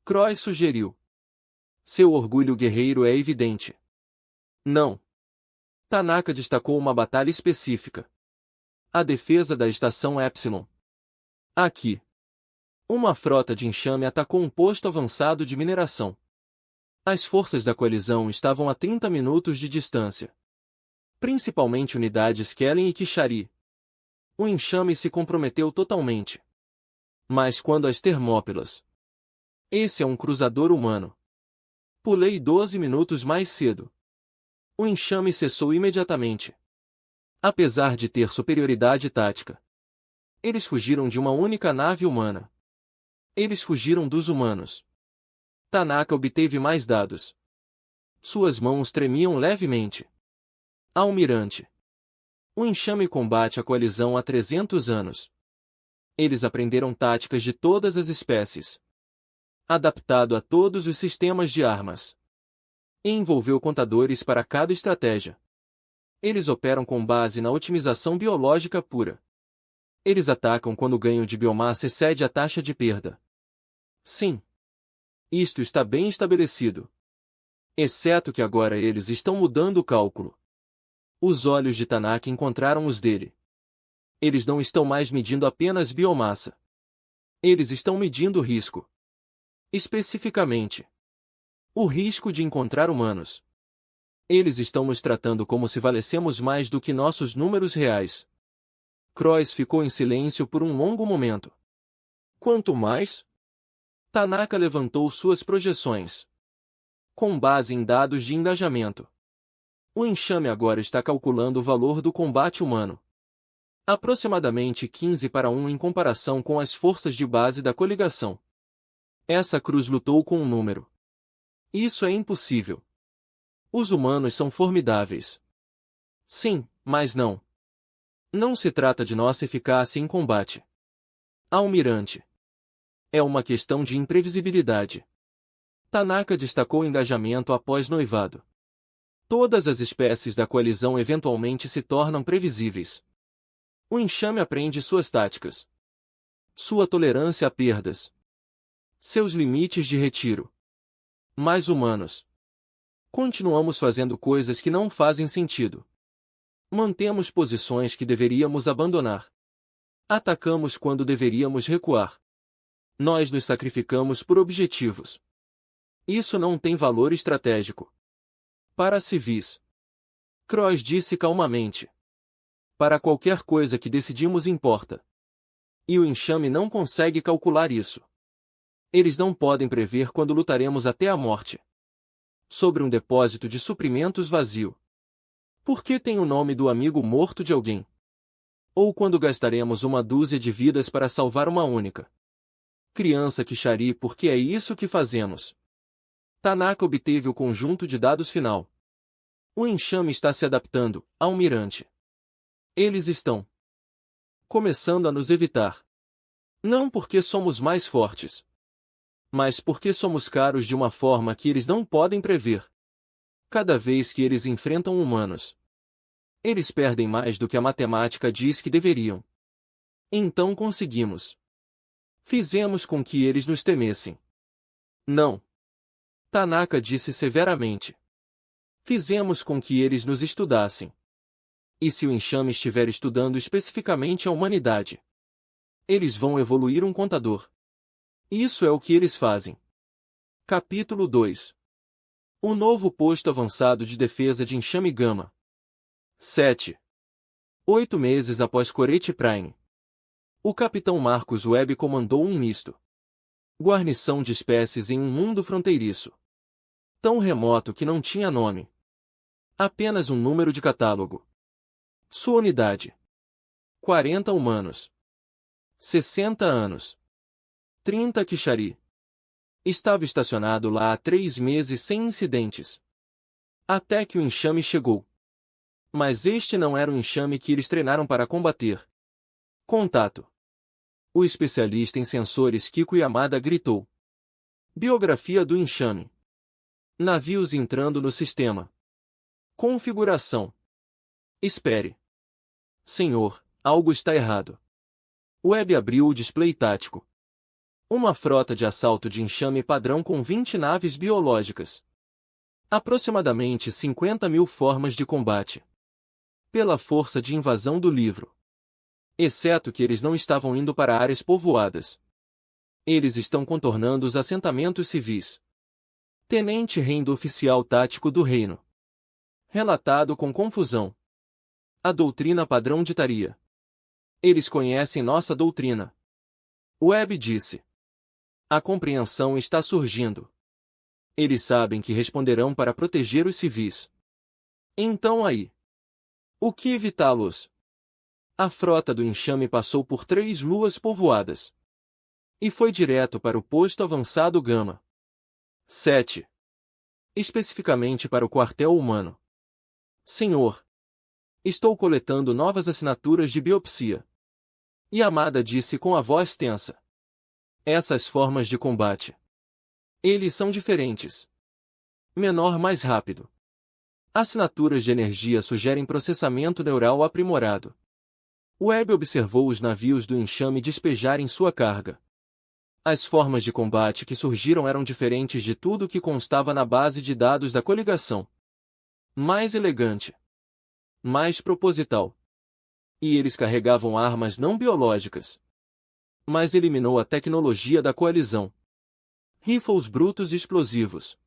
Croix sugeriu. Seu orgulho guerreiro é evidente. Não. Tanaka destacou uma batalha específica. A defesa da estação Epsilon. Aqui. Uma frota de enxame atacou um posto avançado de mineração. As forças da coalizão estavam a 30 minutos de distância. Principalmente unidades Kellen e Kishari. O enxame se comprometeu totalmente. Mas quando as Termópilas. Esse é um cruzador humano. Pulei 12 minutos mais cedo. O enxame cessou imediatamente. Apesar de ter superioridade tática. Eles fugiram de uma única nave humana. Eles fugiram dos humanos. Tanaka obteve mais dados. Suas mãos tremiam levemente. Almirante. O enxame combate a coalizão há 300 anos. Eles aprenderam táticas de todas as espécies. Adaptado a todos os sistemas de armas. E envolveu contadores para cada estratégia. Eles operam com base na otimização biológica pura. Eles atacam quando o ganho de biomassa excede a taxa de perda. Sim. Isto está bem estabelecido. Exceto que agora eles estão mudando o cálculo. Os olhos de Tanaka encontraram os dele. Eles não estão mais medindo apenas biomassa. Eles estão medindo o risco. Especificamente, o risco de encontrar humanos. Eles estão nos tratando como se valecemos mais do que nossos números reais. Croix ficou em silêncio por um longo momento. Quanto mais? Tanaka levantou suas projeções. Com base em dados de engajamento. O enxame agora está calculando o valor do combate humano. Aproximadamente 15-1 em comparação com as forças de base da coligação. Essa cruz lutou com um número. Isso é impossível. Os humanos são formidáveis. Sim, mas não. Não se trata de nossa eficácia em combate. Almirante. É uma questão de imprevisibilidade. Tanaka destacou engajamento após noivado. Todas as espécies da coalizão eventualmente se tornam previsíveis. O enxame aprende suas táticas. Sua tolerância a perdas. Seus limites de retiro. Mais humanos. Continuamos fazendo coisas que não fazem sentido. Mantemos posições que deveríamos abandonar. Atacamos quando deveríamos recuar. Nós nos sacrificamos por objetivos. Isso não tem valor estratégico. Para civis. Croix disse calmamente. Para qualquer coisa que decidimos importa. E o enxame não consegue calcular isso. Eles não podem prever quando lutaremos até a morte. Sobre um depósito de suprimentos vazio. Por que tem o nome do amigo morto de alguém? Ou quando gastaremos uma dúzia de vidas para salvar uma única. Criança Kishari, porque é isso que fazemos. Tanaka obteve o conjunto de dados final. O enxame está se adaptando, almirante. Eles estão começando a nos evitar. Não porque somos mais fortes. Mas porque somos caros de uma forma que eles não podem prever. Cada vez que eles enfrentam humanos, eles perdem mais do que a matemática diz que deveriam. Então conseguimos. Fizemos com que eles nos temessem. Não. Tanaka disse severamente. Fizemos com que eles nos estudassem. E se o enxame estiver estudando especificamente a humanidade, eles vão evoluir um contador. Isso é o que eles fazem. Capítulo 2. O novo posto avançado de defesa de enxame Gama. 7. 8 meses após Corete Prime. O capitão Marcus Webb comandou um misto. Guarnição de espécies em um mundo fronteiriço. Tão remoto que não tinha nome. Apenas um número de catálogo. Sua unidade. 40 humanos. 60 anos. 30 Kishari. Estava estacionado lá há 3 meses sem incidentes. Até que o enxame chegou. Mas este não era o enxame que eles treinaram para combater. Contato. O especialista em sensores Kiko Yamada gritou. Biografia do enxame. Navios entrando no sistema. Configuração. Espere. Senhor, algo está errado. Webb abriu o display tático. Uma frota de assalto de enxame padrão com 20 naves biológicas. Aproximadamente 50.000 formas de combate. Pela força de invasão do livro. Exceto que eles não estavam indo para áreas povoadas. Eles estão contornando os assentamentos civis. Tenente Rendo oficial tático do reino. Relatado com confusão. A doutrina padrão ditaria. Eles conhecem nossa doutrina. Webb disse. A compreensão está surgindo. Eles sabem que responderão para proteger os civis. Então aí. O que evitá-los? A frota do enxame passou por 3 luas povoadas. E foi direto para o posto avançado Gama. 7. especificamente para o quartel humano. Senhor, estou coletando novas assinaturas de biopsia. Yamada disse com a voz tensa. Essas formas de combate. Eles são diferentes. Menor mais rápido. Assinaturas de energia sugerem processamento neural aprimorado. Webb observou os navios do enxame despejarem sua carga. As formas de combate que surgiram eram diferentes de tudo o que constava na base de dados da coligação. Mais elegante. Mais proposital. E eles carregavam armas não biológicas. Mas eliminou a tecnologia da coalizão. Rifles brutos e explosivos.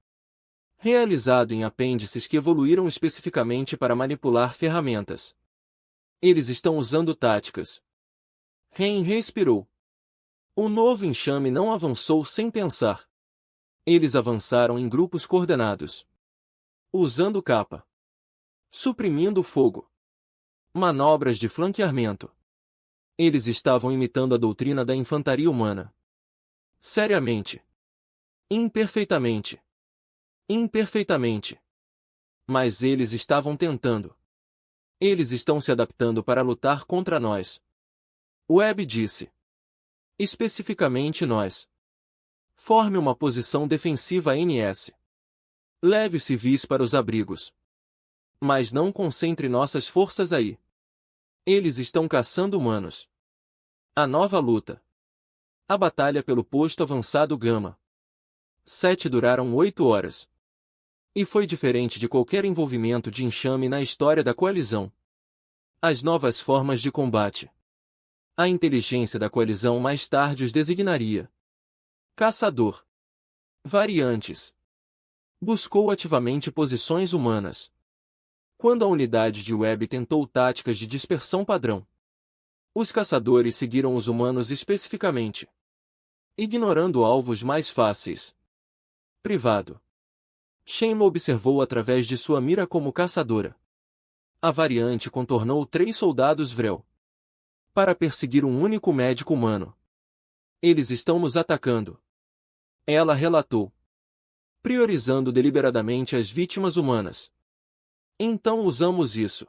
Realizado em apêndices que evoluíram especificamente para manipular ferramentas. Eles estão usando táticas. Ren respirou. O novo enxame não avançou sem pensar. Eles avançaram em grupos coordenados. Usando capa. Suprimindo fogo. Manobras de flanqueamento. Eles estavam imitando a doutrina da infantaria humana. Seriamente. Imperfeitamente. Imperfeitamente. Mas eles estavam tentando. Eles estão se adaptando para lutar contra nós. Webb disse. Especificamente nós. Forme uma posição defensiva NS. Leve os civis para os abrigos. Mas não concentre nossas forças aí. Eles estão caçando humanos. A nova luta. A batalha pelo posto avançado Gama. 7 duraram 8 horas. E foi diferente de qualquer envolvimento de enxame na história da coalizão. As novas formas de combate. A inteligência da coalizão mais tarde os designaria. Caçador. Variantes. Buscou ativamente posições humanas. Quando a unidade de Webb tentou táticas de dispersão padrão, os caçadores seguiram os humanos especificamente, ignorando alvos mais fáceis. Privado. Shenmue observou através de sua mira como caçadora. A variante contornou 3 soldados Vrel para perseguir um único médico humano. Eles estão nos atacando. Ela relatou. Priorizando deliberadamente as vítimas humanas. Então usamos isso.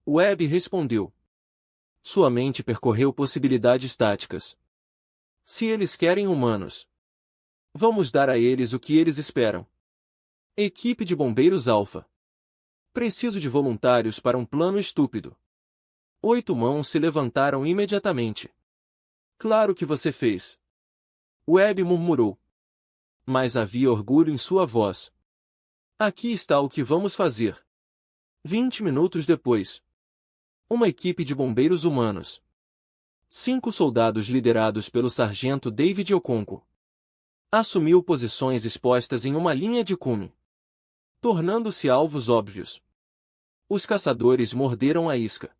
Webb respondeu. Sua mente percorreu possibilidades táticas. Se eles querem humanos, vamos dar a eles o que eles esperam. Equipe de bombeiros Alpha. Preciso de voluntários para um plano estúpido. 8 mãos se levantaram imediatamente. Claro que você fez. Webb murmurou. Mas havia orgulho em sua voz. Aqui está o que vamos fazer. 20 minutos depois. Uma equipe de bombeiros humanos. 5 soldados liderados pelo sargento David Okonkwo. Assumiu posições expostas em uma linha de cume, tornando-se alvos óbvios. Os caçadores morderam a isca,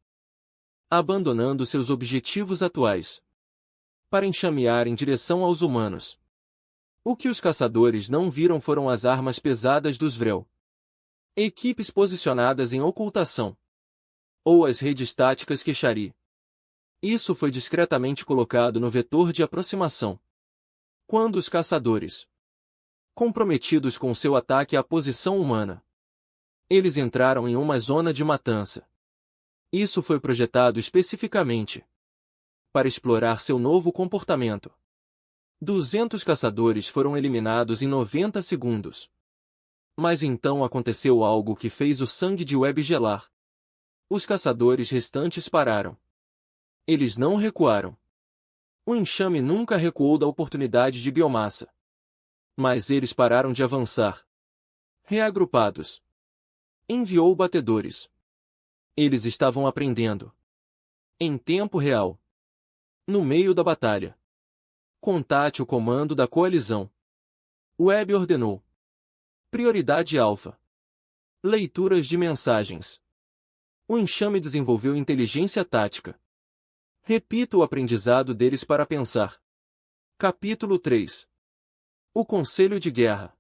abandonando seus objetivos atuais, para enxamear em direção aos humanos. O que os caçadores não viram foram as armas pesadas dos Vrel. Equipes posicionadas em ocultação. Ou as redes táticas Keshari. Isso foi discretamente colocado no vetor de aproximação. Quando os caçadores, comprometidos com seu ataque à posição humana, eles entraram em uma zona de matança. Isso foi projetado especificamente para explorar seu novo comportamento. 200 caçadores foram eliminados em 90 segundos. Mas então aconteceu algo que fez o sangue de Webb gelar. Os caçadores restantes pararam. Eles não recuaram. O enxame nunca recuou da oportunidade de biomassa. Mas eles pararam de avançar. Reagrupados. Enviou batedores. Eles estavam aprendendo. Em tempo real. No meio da batalha. Contate o comando da coalizão. Webb ordenou. Prioridade alfa. Leituras de mensagens. O enxame desenvolveu inteligência tática. Repita o aprendizado deles para pensar. Capítulo 3. O Conselho de Guerra.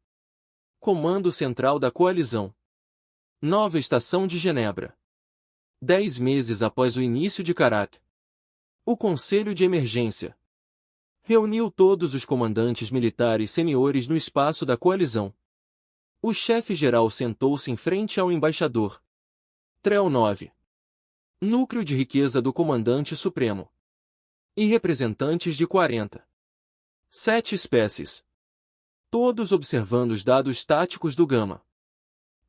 Comando Central da Coalizão. Nova Estação de Genebra. 10 meses após o início de Karat. O Conselho de Emergência reuniu todos os comandantes militares seniores no espaço da coalizão. O chefe-geral sentou-se em frente ao embaixador. Trel 9. Núcleo de riqueza do comandante supremo. E representantes de 47 espécies. Todos observando os dados táticos do Gama.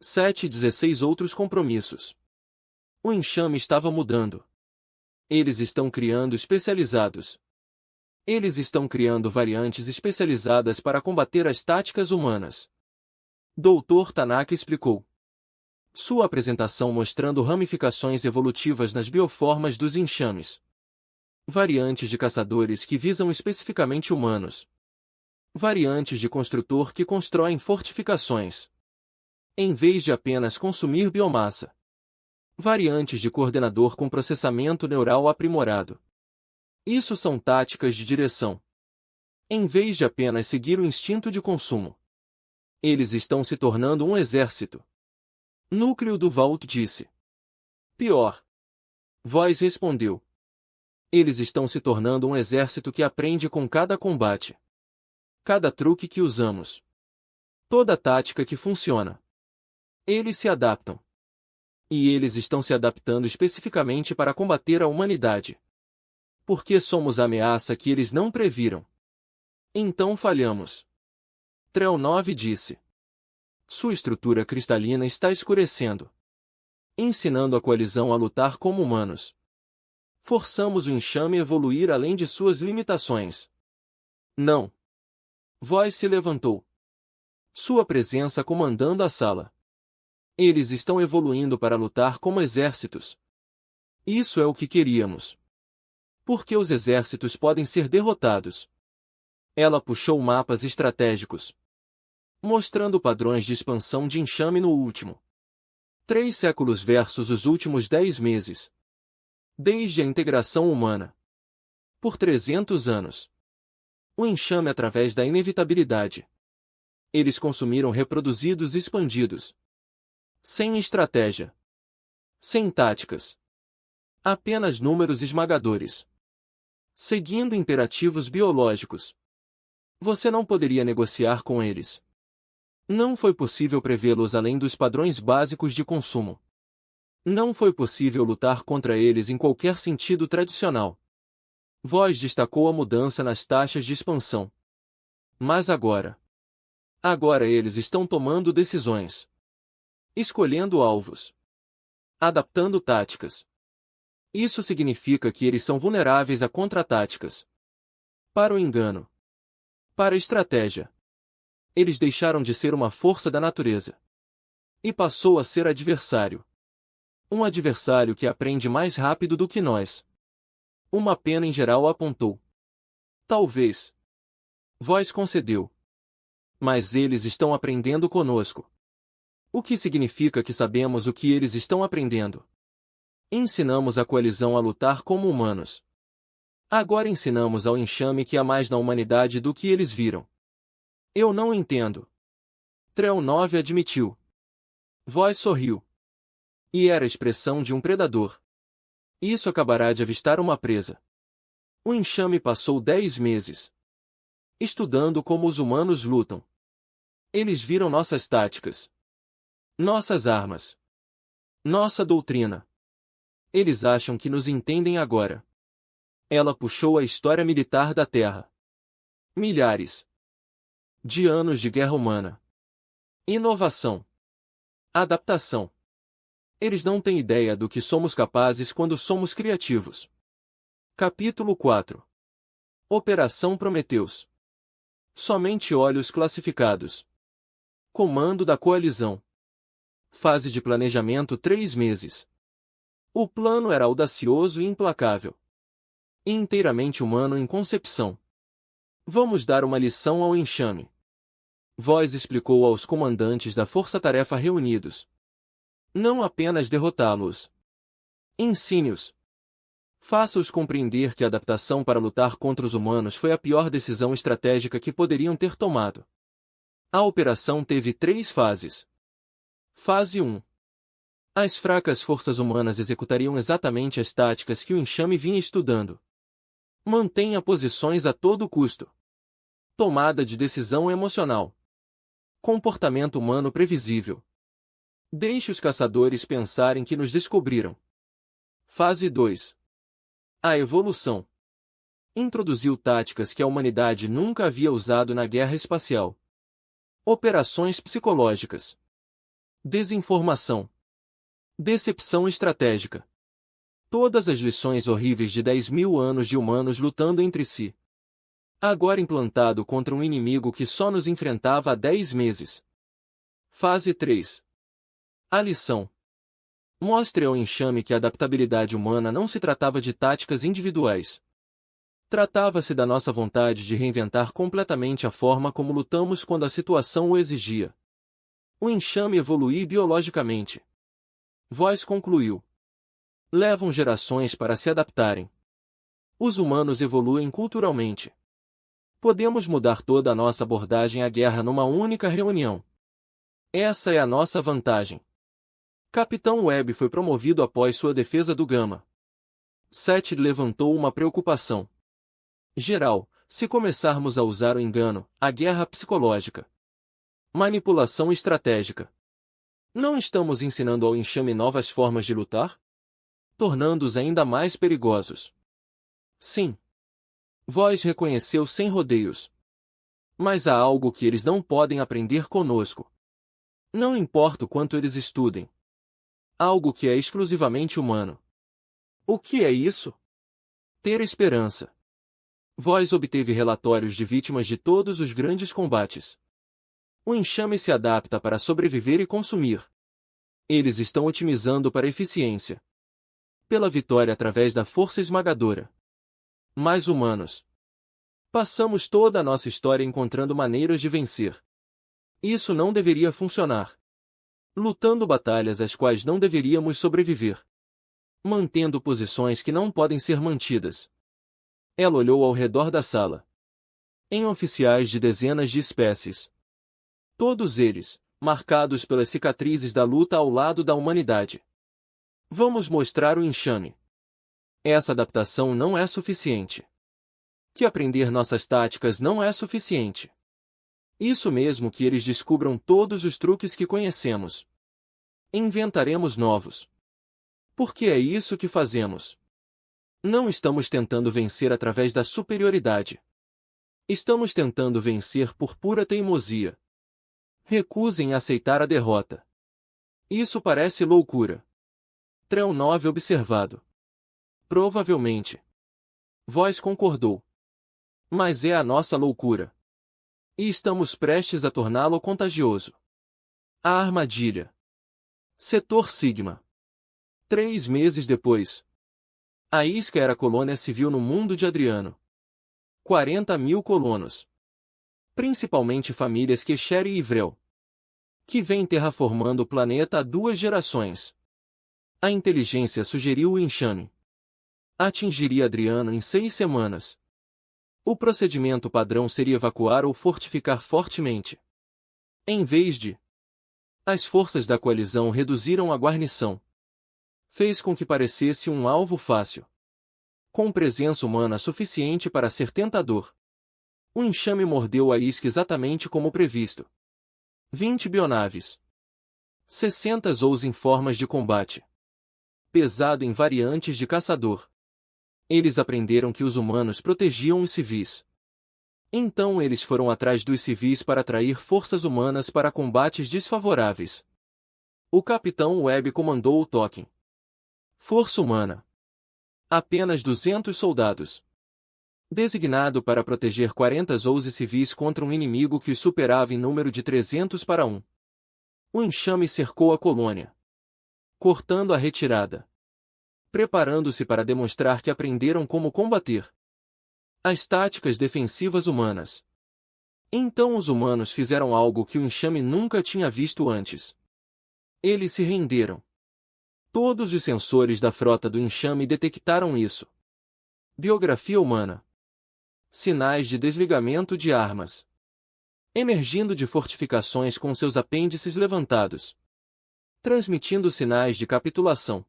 16 outros compromissos. O enxame estava mudando. Eles estão criando especializados. Eles estão criando variantes especializadas para combater as táticas humanas. Dr. Tanaka explicou. Sua apresentação mostrando ramificações evolutivas nas bioformas dos enxames. Variantes de caçadores que visam especificamente humanos. Variantes de construtor que constroem fortificações. Em vez de apenas consumir biomassa. Variantes de coordenador com processamento neural aprimorado. Isso são táticas de direção. Em vez de apenas seguir o instinto de consumo. Eles estão se tornando um exército. Núcleo do Vault disse. Pior. Voz respondeu. Eles estão se tornando um exército que aprende com cada combate. Cada truque que usamos. Toda tática que funciona. Eles se adaptam. E eles estão se adaptando especificamente para combater a humanidade. Porque somos a ameaça que eles não previram. Então falhamos. Trel 9 disse. Sua estrutura cristalina está escurecendo. Ensinando a coalizão a lutar como humanos. Forçamos o enxame a evoluir além de suas limitações. Não. Voz se levantou. Sua presença comandando a sala. Eles estão evoluindo para lutar como exércitos. Isso é o que queríamos. Porque os exércitos podem ser derrotados. Ela puxou mapas estratégicos. Mostrando padrões de expansão de enxame no último 3 séculos versus os últimos 10 meses. Desde a integração humana. Por 300 anos. O enxame através da inevitabilidade. Eles consumiram reproduzidos expandidos. Sem estratégia. Sem táticas. Apenas números esmagadores. Seguindo imperativos biológicos. Você não poderia negociar com eles. Não foi possível prevê-los além dos padrões básicos de consumo. Não foi possível lutar contra eles em qualquer sentido tradicional. Voz destacou a mudança nas taxas de expansão. Mas agora. Agora eles estão tomando decisões. Escolhendo alvos. Adaptando táticas. Isso significa que eles são vulneráveis a contra-táticas. Para o engano. Para a estratégia. Eles deixaram de ser uma força da natureza. E passou a ser adversário. Um adversário que aprende mais rápido do que nós. Uma pena em geral apontou. Talvez. Voz concedeu. Mas eles estão aprendendo conosco. O que significa que sabemos o que eles estão aprendendo. Ensinamos a coalizão a lutar como humanos. Agora ensinamos ao enxame que há mais na humanidade do que eles viram. Eu não entendo. Trel 9 admitiu. Voz sorriu. E era a expressão de um predador. Isso acabará de avistar uma presa. O enxame passou 10 meses. Estudando como os humanos lutam. Eles viram nossas táticas. Nossas armas. Nossa doutrina. Eles acham que nos entendem agora. Ela puxou a história militar da Terra. Milhares de anos de guerra humana. Inovação. Adaptação. Eles não têm ideia do que somos capazes quando somos criativos. Capítulo 4. Operação Prometheus. Somente olhos classificados. Comando da coalizão. Fase de planejamento 3 meses. O plano era audacioso e implacável. E inteiramente humano em concepção. Vamos dar uma lição ao enxame. Voz explicou aos comandantes da força-tarefa reunidos. Não apenas derrotá-los. Ensine-os. Faça-os compreender que a adaptação para lutar contra os humanos foi a pior decisão estratégica que poderiam ter tomado. A operação teve 3 fases. Fase 1. As fracas forças humanas executariam exatamente as táticas que o enxame vinha estudando. Mantenha posições a todo custo. Tomada de decisão emocional. Comportamento humano previsível. Deixe os caçadores pensarem que nos descobriram. Fase 2. A evolução. Introduziu táticas que a humanidade nunca havia usado na guerra espacial. Operações psicológicas. Desinformação. Decepção estratégica. Todas as lições horríveis de 10.000 anos de humanos lutando entre si. Agora implantado contra um inimigo que só nos enfrentava há 10 meses. Fase 3. A lição. Mostre ao enxame que a adaptabilidade humana não se tratava de táticas individuais. Tratava-se da nossa vontade de reinventar completamente a forma como lutamos quando a situação o exigia. O enxame evoluiu biologicamente. Voz concluiu. Levam gerações para se adaptarem. Os humanos evoluem culturalmente. Podemos mudar toda a nossa abordagem à guerra numa única reunião. Essa é a nossa vantagem. Capitão Webb foi promovido após sua defesa do Gama. Seth levantou uma preocupação. Geral, se começarmos a usar o engano, a guerra psicológica. Manipulação estratégica. Não estamos ensinando ao enxame novas formas de lutar? Tornando-os ainda mais perigosos. Sim. Voz reconheceu sem rodeios. Mas há algo que eles não podem aprender conosco. Não importa o quanto eles estudem. Algo que é exclusivamente humano. O que é isso? Ter esperança. Voz obteve relatórios de vítimas de todos os grandes combates. O enxame se adapta para sobreviver e consumir. Eles estão otimizando para eficiência. Pela vitória através da força esmagadora. Mais humanos. Passamos toda a nossa história encontrando maneiras de vencer. Isso não deveria funcionar. Lutando batalhas às quais não deveríamos sobreviver. Mantendo posições que não podem ser mantidas. Ela olhou ao redor da sala. Em oficiais de dezenas de espécies. Todos eles, marcados pelas cicatrizes da luta ao lado da humanidade. Vamos mostrar o enxame. Essa adaptação não é suficiente. Que aprender nossas táticas não é suficiente. Isso mesmo que eles descubram todos os truques que conhecemos. Inventaremos novos. Porque é isso que fazemos. Não estamos tentando vencer através da superioridade. Estamos tentando vencer por pura teimosia. Recusem aceitar a derrota. Isso parece loucura. Trell 9 observado. Provavelmente. Voz concordou. Mas é a nossa loucura. E estamos prestes a torná-lo contagioso. A armadilha. Setor Sigma. 3 meses depois. A isca era a colônia civil no mundo de Adriano. 40.000 colonos. Principalmente famílias Kesher e Ivrel. Que vêm terraformando o planeta há 2 gerações. A inteligência sugeriu o enxame. Atingiria Adriano em 6 semanas. O procedimento padrão seria evacuar ou fortificar fortemente. Em vez de... As forças da coalizão reduziram a guarnição. Fez com que parecesse um alvo fácil. Com presença humana suficiente para ser tentador. O enxame mordeu a isca exatamente como previsto. 20 bionaves. 60 Zous em formas de combate. Pesado em variantes de caçador. Eles aprenderam que os humanos protegiam os civis. Então eles foram atrás dos civis para atrair forças humanas para combates desfavoráveis. O capitão Webb comandou o token. Força humana. Apenas 200 soldados. Designado para proteger 40 Zous civis contra um inimigo que os superava em número de 300 para 1. O enxame cercou a colônia. Cortando a retirada. Preparando-se para demonstrar que aprenderam como combater. As táticas defensivas humanas. Então os humanos fizeram algo que o enxame nunca tinha visto antes. Eles se renderam. Todos os sensores da frota do enxame detectaram isso. Biografia humana. Sinais de desligamento de armas. Emergindo de fortificações com seus apêndices levantados. Transmitindo sinais de capitulação.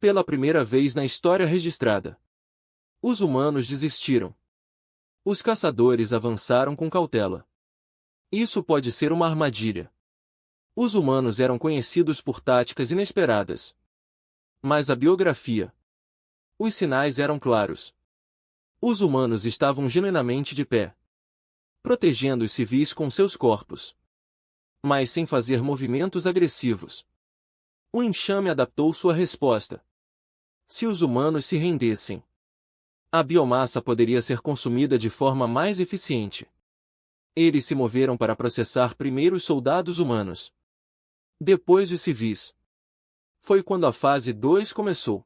Pela primeira vez na história registrada. Os humanos desistiram. Os caçadores avançaram com cautela. Isso pode ser uma armadilha. Os humanos eram conhecidos por táticas inesperadas. Mas a biografia. Os sinais eram claros. Os humanos estavam genuinamente de pé, protegendo os civis com seus corpos, mas sem fazer movimentos agressivos. O enxame adaptou sua resposta. Se os humanos se rendessem, a biomassa poderia ser consumida de forma mais eficiente. Eles se moveram para processar primeiro os soldados humanos, depois os civis. Foi quando a fase 2 começou.